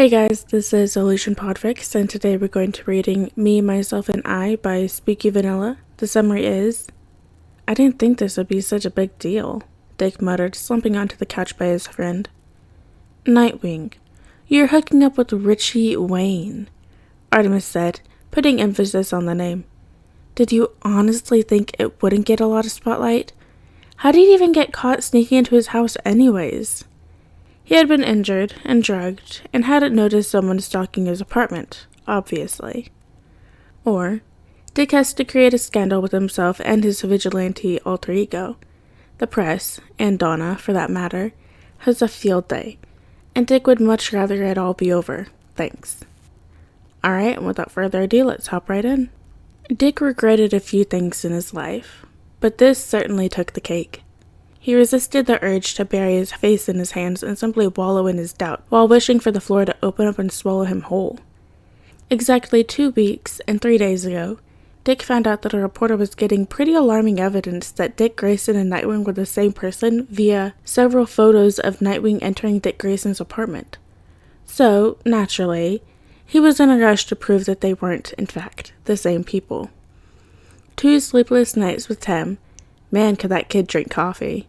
Hey guys, this is PODFIC, and today we're going to be reading Me, Myself, and I by Spooky Vanilla. The summary is, I didn't think this would be such a big deal, Dick muttered, slumping onto the couch by his friend. Nightwing, you're hooking up with Richie Wayne, Artemis said, putting emphasis on the name. Did you honestly think it wouldn't get a lot of spotlight? How did he even get caught sneaking into his house anyways? He had been injured and drugged and hadn't noticed someone stalking his apartment, obviously. Or, Dick has to create a scandal with himself and his vigilante alter ego. The press, and Donna, for that matter, has a field day, and Dick would much rather it all be over, thanks. Alright, and without further ado, let's hop right in. Dick regretted a few things in his life, but this certainly took the cake. He resisted the urge to bury his face in his hands and simply wallow in his doubt, while wishing for the floor to open up and swallow him whole. Exactly 2 weeks and 3 days ago, Dick found out that a reporter was getting pretty alarming evidence that Dick Grayson and Nightwing were the same person via several photos of Nightwing entering Dick Grayson's apartment. So, naturally, he was in a rush to prove that they weren't, in fact, the same people. 2 sleepless nights with Tim. Man, could that kid drink coffee.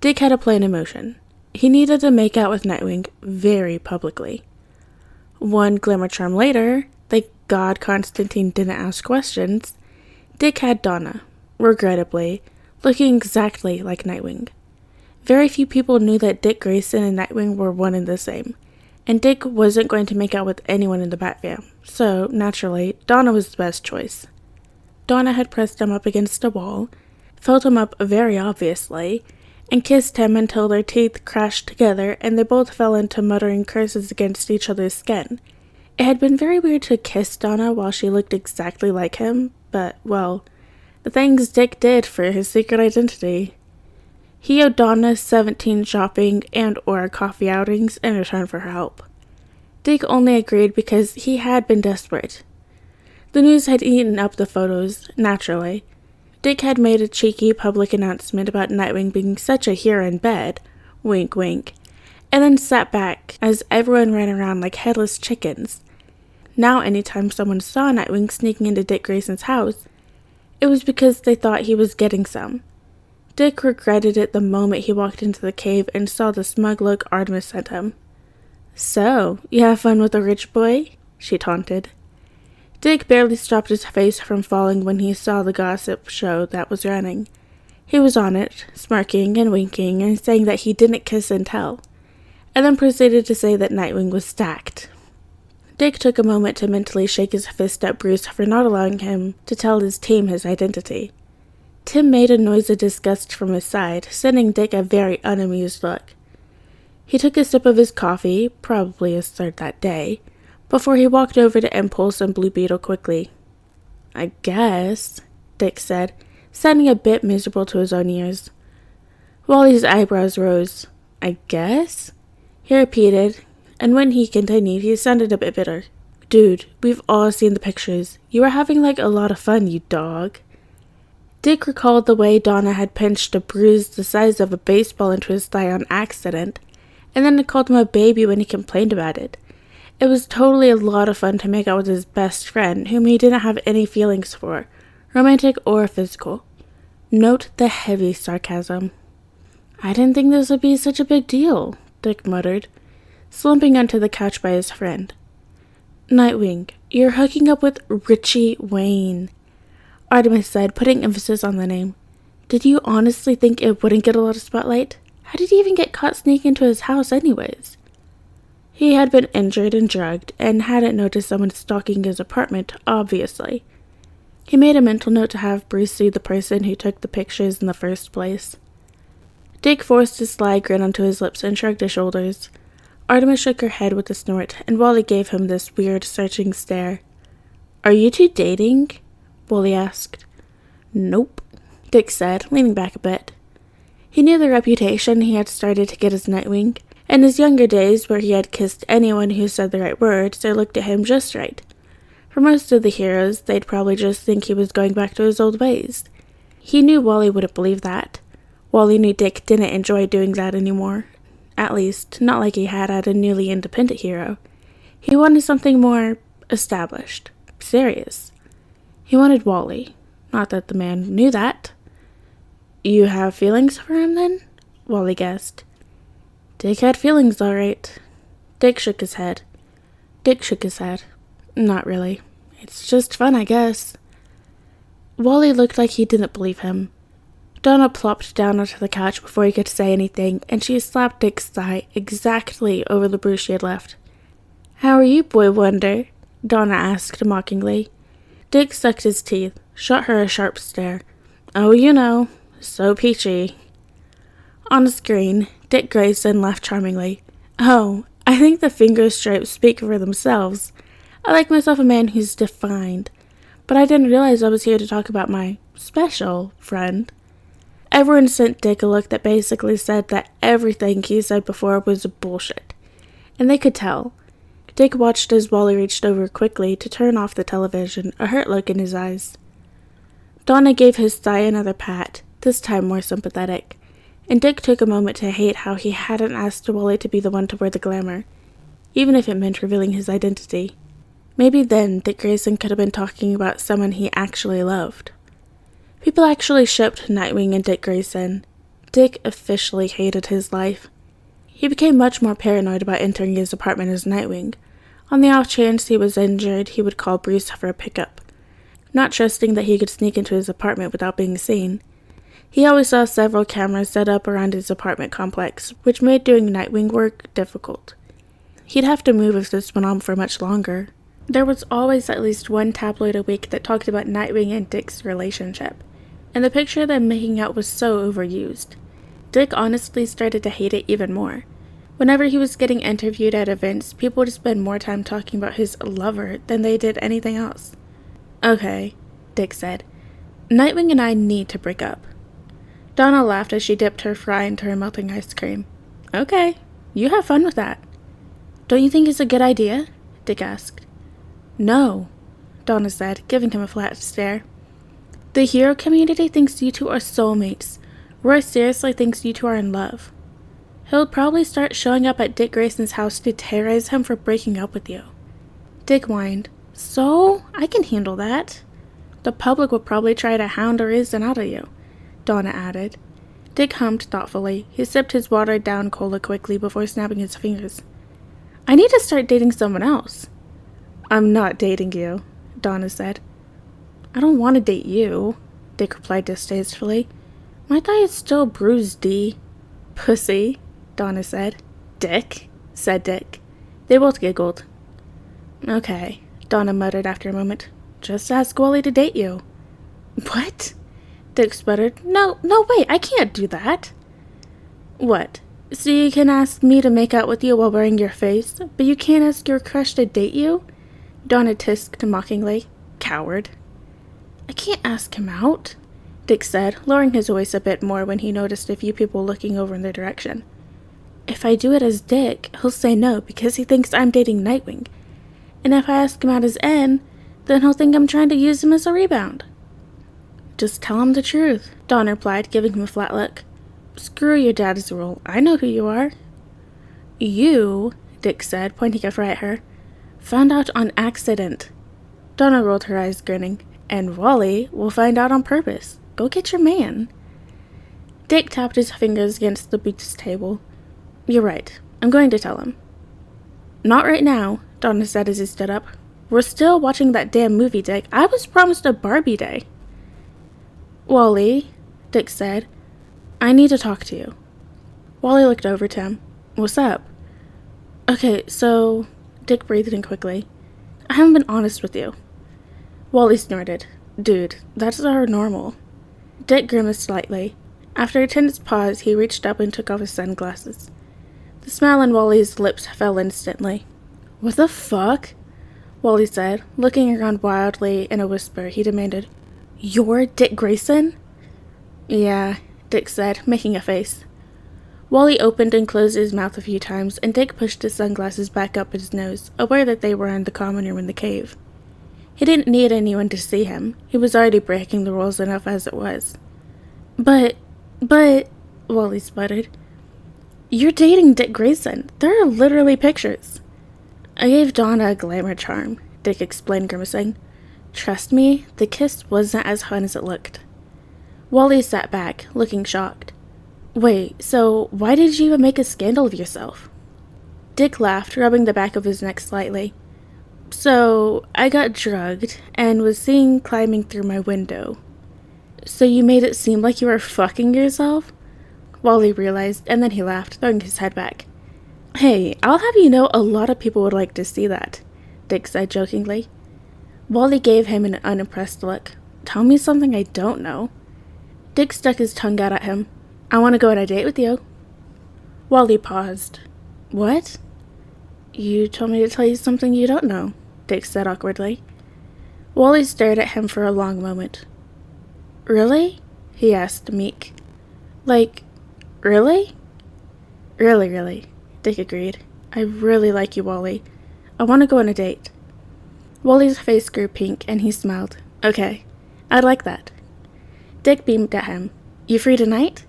Dick had a plan in motion. He needed to make out with Nightwing very publicly. 1 glimmer charm later, thank God Constantine didn't ask questions, Dick had Donna, regrettably, looking exactly like Nightwing. Very few people knew that Dick Grayson and Nightwing were one and the same, and Dick wasn't going to make out with anyone in the Bat fam, so, naturally, Donna was the best choice. Donna had pressed him up against a wall, felt him up very obviously, and kissed him until their teeth crashed together and they both fell into muttering curses against each other's skin. It had been very weird to kiss Donna while she looked exactly like him, but, well, the things Dick did for his secret identity. He owed Donna 17 shopping and or coffee outings in return for her help. Dick only agreed because he had been desperate. The news had eaten up the photos, naturally. Dick had made a cheeky public announcement about Nightwing being such a hero in bed, wink wink, and then sat back as everyone ran around like headless chickens. Now anytime someone saw Nightwing sneaking into Dick Grayson's house, it was because they thought he was getting some. Dick regretted it the moment he walked into the cave and saw the smug look Artemis sent him. So, you have fun with a rich boy? She taunted. Dick barely stopped his face from falling when he saw the gossip show that was running. He was on it, smirking and winking and saying that he didn't kiss and tell, and then proceeded to say that Nightwing was stacked. Dick took a moment to mentally shake his fist at Bruce for not allowing him to tell his team his identity. Tim made a noise of disgust from his side, sending Dick a very unamused look. He took a sip of his coffee, probably his third that day, before he walked over to Impulse and Blue Beetle quickly. I guess, Dick said, sounding a bit miserable to his own ears. Wally's eyebrows rose. I guess? He repeated, and when he continued, he sounded a bit bitter. Dude, we've all seen the pictures. You were having like a lot of fun, you dog. Dick recalled the way Donna had pinched a bruise the size of a baseball into his thigh on accident, and then called him a baby when he complained about it. It was totally a lot of fun to make out with his best friend, whom he didn't have any feelings for, romantic or physical. Note the heavy sarcasm. I didn't think this would be such a big deal, Dick muttered, slumping onto the couch by his friend. Nightwing, you're hooking up with Richie Wayne, Artemis said, putting emphasis on the name. Did you honestly think it wouldn't get a lot of spotlight? How did he even get caught sneaking into his house anyways? He had been injured and drugged, and hadn't noticed someone stalking his apartment, obviously. He made a mental note to have Bruce see the person who took the pictures in the first place. Dick forced a sly grin onto his lips and shrugged his shoulders. Artemis shook her head with a snort, and Wally gave him this weird, searching stare. Are you two dating? Wally asked. Nope, Dick said, leaning back a bit. He knew the reputation he had started to get as Nightwing. In his younger days, where he had kissed anyone who said the right words or looked at him just right. For most of the heroes, they'd probably just think he was going back to his old ways. He knew Wally wouldn't believe that. Wally knew Dick didn't enjoy doing that anymore. At least, not like he had a newly independent hero. He wanted something more established, serious. He wanted Wally. Not that the man knew that. You have feelings for him, then? Wally guessed. Dick had feelings, all right. Dick shook his head. Not really. It's just fun, I guess. Wally looked like he didn't believe him. Donna plopped down onto the couch before he could say anything, and she slapped Dick's thigh exactly over the bruise she had left. How are you, boy wonder? Donna asked mockingly. Dick sucked his teeth, shot her a sharp stare. Oh, you know, so peachy. On the screen, Dick Grayson laughed charmingly. Oh, I think the finger stripes speak for themselves. I like myself a man who's defined, but I didn't realize I was here to talk about my special friend. Everyone sent Dick a look that basically said that everything he said before was bullshit, and they could tell. Dick watched as Wally reached over quickly to turn off the television, a hurt look in his eyes. Donna gave his thigh another pat, this time more sympathetic, and Dick took a moment to hate how he hadn't asked Wally to be the one to wear the glamour, even if it meant revealing his identity. Maybe then Dick Grayson could have been talking about someone he actually loved. People actually shipped Nightwing and Dick Grayson. Dick officially hated his life. He became much more paranoid about entering his apartment as Nightwing. On the off chance he was injured, he would call Bruce for a pickup, not trusting that he could sneak into his apartment without being seen. He always saw several cameras set up around his apartment complex, which made doing Nightwing work difficult. He'd have to move if this went on for much longer. There was always at least one tabloid a week that talked about Nightwing and Dick's relationship, and the picture of them making out was so overused. Dick honestly started to hate it even more. Whenever he was getting interviewed at events, people would spend more time talking about his lover than they did anything else. Okay, Dick said. Nightwing and I need to break up. Donna laughed as she dipped her fry into her melting ice cream. Okay, you have fun with that. Don't you think it's a good idea? Dick asked. No, Donna said, giving him a flat stare. The hero community thinks you two are soulmates. Roy seriously thinks you two are in love. He'll probably start showing up at Dick Grayson's house to terrorize him for breaking up with you. Dick whined. So? I can handle that. The public will probably try to hound a reason out of you, Donna added. Dick hummed thoughtfully. He sipped his watered-down cola quickly before snapping his fingers. I need to start dating someone else. I'm not dating you, Donna said. I don't want to date you, Dick replied distastefully. My thigh is still bruised, D. Pussy, Donna said. Dick, said Dick. They both giggled. Okay, Donna muttered after a moment. Just ask Wally to date you. What? Dick sputtered. No, wait, I can't do that. What? So you can ask me to make out with you while wearing your face, but you can't ask your crush to date you? Donna tisked mockingly. Coward. I can't ask him out, Dick said, lowering his voice a bit more when he noticed a few people looking over in their direction. If I do it as Dick, he'll say no because he thinks I'm dating Nightwing. And if I ask him out as N, then he'll think I'm trying to use him as a rebound. Just tell him the truth, Dawn replied, giving him a flat look. Screw your dad's rule. I know who you are. You, Dick said, pointing a fry at her, found out on accident. Donna rolled her eyes, grinning. And Wally will find out on purpose. Go get your man. Dick tapped his fingers against the beach's table. You're right. I'm going to tell him. Not right now, Donna said as he stood up. We're still watching that damn movie, Dick. I was promised a Barbie day. Wally, Dick said, I need to talk to you. Wally looked over to him. What's up? Okay, so... Dick breathed in quickly. I haven't been honest with you. Wally snorted. Dude, that's our normal. Dick grimaced slightly. After a tense pause, he reached up and took off his sunglasses. The smile on Wally's lips fell instantly. What the fuck? Wally said, looking around wildly. In a whisper, he demanded, You're Dick Grayson? Yeah, Dick said, making a face. Wally opened and closed his mouth a few times, and Dick pushed his sunglasses back up his nose, aware that they were in the common room in the cave. He didn't need anyone to see him. He was already breaking the rules enough as it was. But, Wally sputtered. You're dating Dick Grayson. There are literally pictures. I gave Donna a glamour charm, Dick explained, grimacing. Trust me, the kiss wasn't as fun as it looked. Wally sat back, looking shocked. Wait, so why did you even make a scandal of yourself? Dick laughed, rubbing the back of his neck slightly. So, I got drugged and was seen climbing through my window. So you made it seem like you were fucking yourself? Wally realized, and then he laughed, throwing his head back. Hey, I'll have you know a lot of people would like to see that, Dick said jokingly. Wally gave him an unimpressed look. Tell me something I don't know. Dick stuck his tongue out at him. I want to go on a date with you. Wally paused. What? You told me to tell you something you don't know, Dick said awkwardly. Wally stared at him for a long moment. Really? He asked, meek. Like, really? Really, Dick agreed. I really like you, Wally. I want to go on a date. Wally's face grew pink, and he smiled. Okay, I'd like that. Dick beamed at him. You free tonight?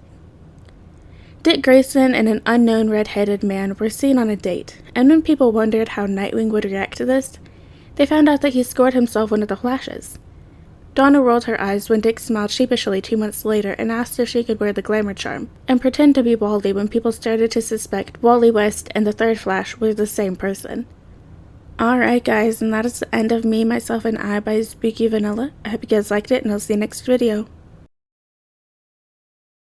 Dick Grayson and an unknown red-headed man were seen on a date, and when people wondered how Nightwing would react to this, they found out that he scored himself one of the flashes. Donna rolled her eyes when Dick smiled sheepishly 2 months later and asked if she could wear the glamour charm, and pretend to be Wally when people started to suspect Wally West and the third Flash were the same person. Alright guys, and that is the end of Me, Myself, and I by Spooky Vanilla. I hope you guys liked it, and I'll see you next video.